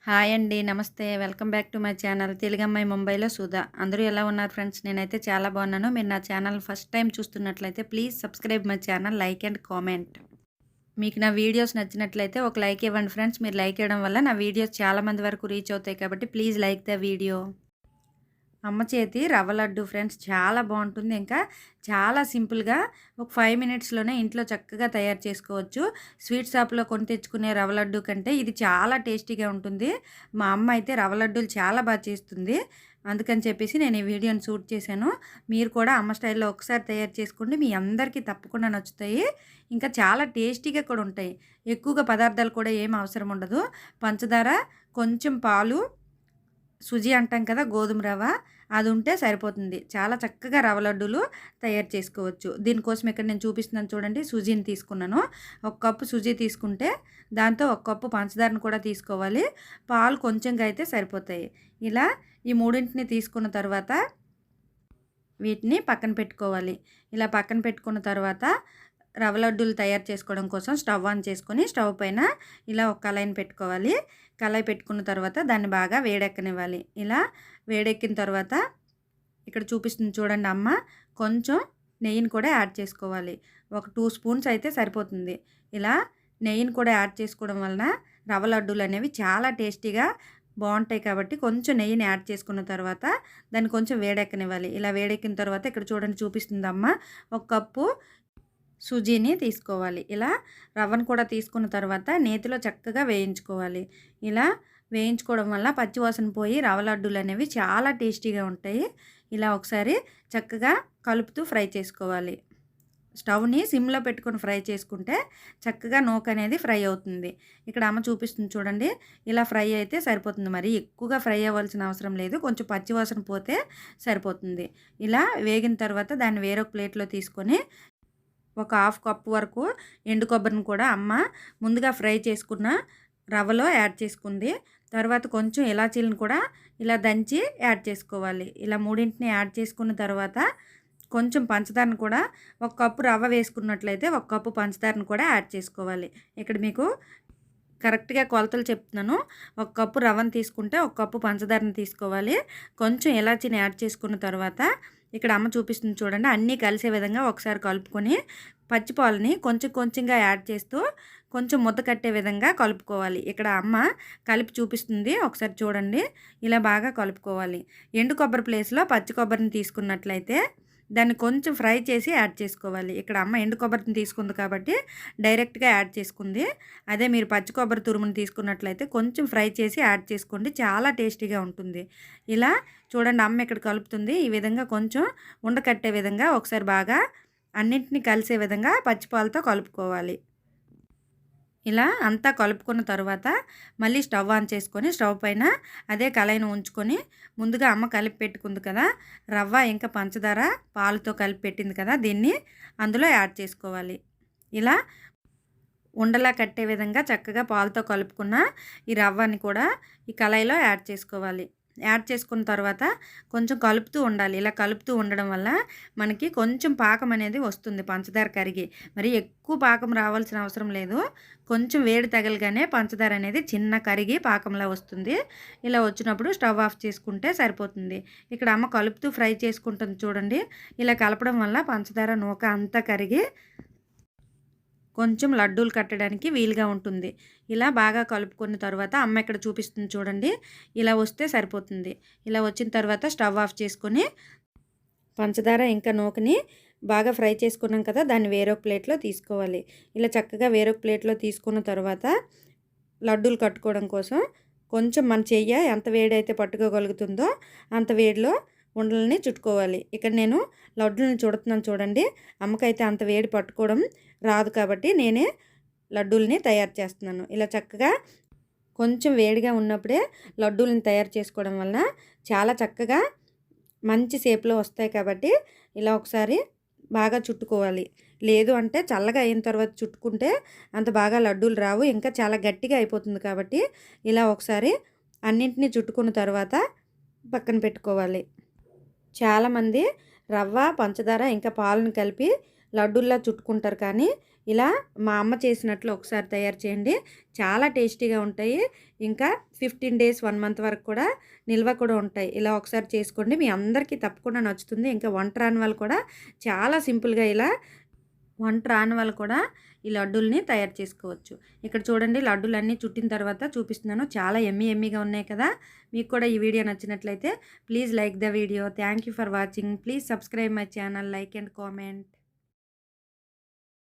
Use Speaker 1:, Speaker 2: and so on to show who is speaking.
Speaker 1: Hi అండి. నమస్తే. Welcome back to my channel. తెలుగమ్మాయి ముంబైలో సుధా. అందరూ ఎలా ఉన్నారు ఫ్రెండ్స్? నేనైతే చాలా బాగున్నాను. మీరు నా ఛానల్ ఫస్ట్ టైం చూస్తున్నట్లయితే please subscribe my channel, like and comment. మీకు నా వీడియోస్ నచ్చినట్లయితే ఒక లైక్ ఇవ్వండి ఫ్రెండ్స్. మీరు లైక్ ఇవ్వడం వల్ల నా వీడియోస్ చాలా మంది వరకు రీచ్ అవుతాయి కాబట్టి ప్లీజ్ లైక్ ద వీడియో. అమ్మ చేతి రవ్వ లడ్డు ఫ్రెండ్స్ చాలా బాగుంటుంది. ఇంకా చాలా సింపుల్గా ఒక 5 మినిట్స్లోనే ఇంట్లో చక్కగా తయారు చేసుకోవచ్చు. స్వీట్ షాప్లో కొని తెచ్చుకునే రవ్వ లడ్డు కంటే ఇది చాలా టేస్టీగా ఉంటుంది. మా అమ్మ అయితే రవ్వ లడ్డూలు చాలా బాగా చేస్తుంది. అందుకని చెప్పేసి నేను ఈ వీడియోని షూట్ చేశాను. మీరు కూడా అమ్మ స్టైల్లో ఒకసారి తయారు చేసుకోండి. మీ అందరికీ తప్పకుండా నచ్చుతాయి. ఇంకా చాలా టేస్టీగా కూడా ఉంటాయి. ఎక్కువగా పదార్థాలు కూడా ఏం అవసరం ఉండదు. పంచదార, కొంచెం పాలు, సుజీ అంటాం కదా, గోధుమ రవ్వ, అది ఉంటే సరిపోతుంది. చాలా చక్కగా రవ్వ లడ్డూలు తయారు చేసుకోవచ్చు. దీనికోసం ఇక్కడ నేను చూపిస్తున్నాను చూడండి. సుజీని తీసుకున్నాను. ఒక కప్పు సుజీ తీసుకుంటే దాంతో ఒక కప్పు పంచదారను కూడా తీసుకోవాలి. పాలు కొంచెంగా అయితే సరిపోతాయి. ఇలా ఈ మూడింటిని తీసుకున్న తర్వాత వీటిని పక్కన పెట్టుకోవాలి. ఇలా పక్కన పెట్టుకున్న తర్వాత రవ్వ లడ్డూలు తయారు చేసుకోవడం కోసం స్టవ్ ఆన్ చేసుకొని స్టవ్ పైన ఇలా ఒక కళాయిని పెట్టుకోవాలి. కళాయి పెట్టుకున్న తర్వాత దాన్ని బాగా వేడెక్కనివ్వాలి. ఇలా వేడెక్కిన తర్వాత ఇక్కడ చూపిస్తుంది చూడండి అమ్మ, కొంచెం నెయ్యిని కూడా యాడ్ చేసుకోవాలి. ఒక 2 స్పూన్స్ అయితే సరిపోతుంది. ఇలా నెయ్యిని కూడా యాడ్ చేసుకోవడం వలన రవ్వ లడ్డూలు అనేవి చాలా టేస్టీగా బాగుంటాయి కాబట్టి కొంచెం నెయ్యిని యాడ్ చేసుకున్న తర్వాత దాన్ని కొంచెం వేడెక్కనివ్వాలి. ఇలా వేడెక్కిన తర్వాత ఇక్కడ చూడండి చూపిస్తుంది అమ్మ, ఒక కప్పు సుజీని తీసుకోవాలి. ఇలా రవ్వను కూడా తీసుకున్న తర్వాత నేతిలో చక్కగా వేయించుకోవాలి. ఇలా వేయించుకోవడం వల్ల పచ్చివాసన పోయి రవ్వ లడ్డూలు అనేవి చాలా టేస్టీగా ఉంటాయి. ఇలా ఒకసారి చక్కగా కలుపుతూ ఫ్రై చేసుకోవాలి. స్టవ్ని సిమ్లో పెట్టుకొని ఫ్రై చేసుకుంటే చక్కగా నూక అనేది ఫ్రై అవుతుంది. ఇక్కడ అమ్మ చూపిస్తుంది చూడండి. ఇలా ఫ్రై అయితే సరిపోతుంది. మరి ఎక్కువగా ఫ్రై అవ్వాల్సిన అవసరం లేదు. కొంచెం పచ్చివాసన పోతే సరిపోతుంది. ఇలా వేగిన తర్వాత దాన్ని వేరొక ప్లేట్లో తీసుకొని ఒక హాఫ్ కప్పు వరకు ఎండు కొబ్బరిని కూడా అమ్మ ముందుగా ఫ్రై చేసుకున్న రవ్వలో యాడ్ చేసుకుంది. తర్వాత కొంచెం ఇలాచీలను కూడా ఇలా దంచి యాడ్ చేసుకోవాలి. ఇలా మూడింటిని యాడ్ చేసుకున్న తర్వాత కొంచెం పంచదారను కూడా, ఒక కప్పు రవ్వ వేసుకున్నట్లయితే ఒక కప్పు పంచదారను కూడా యాడ్ చేసుకోవాలి. ఇక్కడ మీకు కరెక్ట్గా కొలతలు చెప్తున్నాను. ఒక కప్పు రవ్వను తీసుకుంటే ఒక కప్పు పంచదారను తీసుకోవాలి. కొంచెం ఇలాచీని యాడ్ చేసుకున్న తర్వాత ఇక్కడ అమ్మ చూపిస్తుంది చూడండి, అన్నీ కలిసే విధంగా ఒకసారి కలుపుకొని పచ్చిపాలని కొంచెం కొంచెంగా యాడ్ చేస్తూ కొంచెం ముద్ద కట్టే విధంగా కలుపుకోవాలి. ఇక్కడ అమ్మ కలిపి చూపిస్తుంది, ఒకసారి చూడండి. ఇలా బాగా కలుపుకోవాలి. ఎండు కొబ్బరి ప్లేస్లో పచ్చి కొబ్బరిని తీసుకున్నట్లయితే దాన్ని కొంచెం ఫ్రై చేసి యాడ్ చేసుకోవాలి. ఇక్కడ అమ్మ ఎండు కొబ్బరిని తీసుకుంది కాబట్టి డైరెక్ట్గా యాడ్ చేసుకుంది. అదే మీరు పచ్చి కొబ్బరి తురుముని తీసుకున్నట్లయితే కొంచెం ఫ్రై చేసి యాడ్ చేసుకోండి, చాలా టేస్టీగా ఉంటుంది. ఇలా చూడండి అమ్మ ఇక్కడ కలుపుతుంది. ఈ విధంగా కొంచెం ఉండకట్టే విధంగా ఒకసారి బాగా అన్నింటినీ కలిసే విధంగా పచ్చిపాలతో కలుపుకోవాలి. ఇలా అంతా కలుపుకున్న తర్వాత మళ్ళీ స్టవ్ ఆన్ చేసుకొని స్టవ్ పైన అదే కళాయిని ఉంచుకొని ముందుగా అమ్మ కలిపి పెట్టుకుంది కదా రవ్వ, ఇంకా పంచదార, పాలుతో కలిపి పెట్టింది కదా, దీన్ని అందులో యాడ్ చేసుకోవాలి. ఇలా ఉండలా కట్టే విధంగా చక్కగా పాలతో కలుపుకున్న ఈ రవ్వని కూడా ఈ కళాయిలో యాడ్ చేసుకోవాలి. యాడ్ చేసుకున్న తర్వాత కొంచెం కలుపుతూ ఉండాలి. ఇలా కలుపుతూ ఉండడం వల్ల మనకి కొంచెం పాకం అనేది వస్తుంది, పంచదార కరిగి. మరి ఎక్కువ పాకం రావాల్సిన అవసరం లేదు. కొంచెం వేడి తగలగానే పంచదార అనేది చిన్న కరిగి పాకంలా వస్తుంది. ఇలా వచ్చినప్పుడు స్టవ్ ఆఫ్ చేసుకుంటే సరిపోతుంది. ఇక్కడ అమ్మ కలుపుతూ ఫ్రై చేసుకుంటుంది చూడండి. ఇలా కలపడం వల్ల పంచదార నూక అంతా కరిగి కొంచెం లడ్డూలు కట్టడానికి వీలుగా ఉంటుంది. ఇలా బాగా కలుపుకున్న తర్వాత అమ్మ ఇక్కడ చూపిస్తుంది చూడండి. ఇలా వస్తే సరిపోతుంది. ఇలా వచ్చిన తర్వాత స్టవ్ ఆఫ్ చేసుకొని పంచదార ఇంకా నూకని బాగా ఫ్రై చేసుకున్నాం కదా, దాన్ని వేరొక ప్లేట్లో తీసుకోవాలి. ఇలా చక్కగా వేరొక ప్లేట్లో తీసుకున్న తర్వాత లడ్డూలు కట్టుకోవడం కోసం కొంచెం మన చెయ్యి ఎంత వేడైతే పట్టుకోగలుగుతుందో అంత వేడిలో ఉండలని చుట్టుకోవాలి. ఇక్కడ నేను లడ్డూలను చుడుతున్నాను చూడండి. అమ్మకైతే అంత వేడి పట్టుకోవడం రాదు కాబట్టి నేనే లడ్డూలని తయారు చేస్తున్నాను. ఇలా చక్కగా కొంచెం వేడిగా ఉన్నప్పుడే లడ్డూలను తయారు చేసుకోవడం వల్ల చాలా చక్కగా మంచి షేప్లో వస్తాయి కాబట్టి ఇలా ఒకసారి బాగా చుట్టుకోవాలి. లేదు అంటే చల్లగా అయిన తర్వాత చుట్టుకుంటే అంత బాగా లడ్డూలు రావు, ఇంకా చాలా గట్టిగా అయిపోతుంది. కాబట్టి ఇలా ఒకసారి అన్నింటినీ చుట్టుకున్న తర్వాత పక్కన పెట్టుకోవాలి. చాలామంది రవ్వ, పంచదార ఇంకా పాలను కలిపి లడ్డూల్లా చుట్టుకుంటారు. కానీ ఇలా మా అమ్మ చేసినట్లు ఒకసారి తయారు చేయండి. చాలా టేస్టీగా ఉంటాయి. ఇంకా 15 డేస్, 1 మంత్ వరకు కూడా నిల్వ కూడా ఉంటాయి. ఇలా ఒకసారి చేసుకోండి. మీ అందరికీ తప్పకుండా నచ్చుతుంది. ఇంకా వంట రాని వాళ్ళు కూడా చాలా సింపుల్‌గా ఇలా వంట రాని వాళ్ళు కూడా ఈ లడ్డూల్ని తయారు చేసుకోవచ్చు. ఇక్కడ చూడండి లడ్డూలన్నీ చుట్టిన తర్వాత చూపిస్తున్నాను. చాలా యమ్మీగా ఉన్నాయి కదా! మీకు కూడా ఈ వీడియో నచ్చినట్లయితే please like the video. Thank you for watching. Please subscribe my channel, like and comment.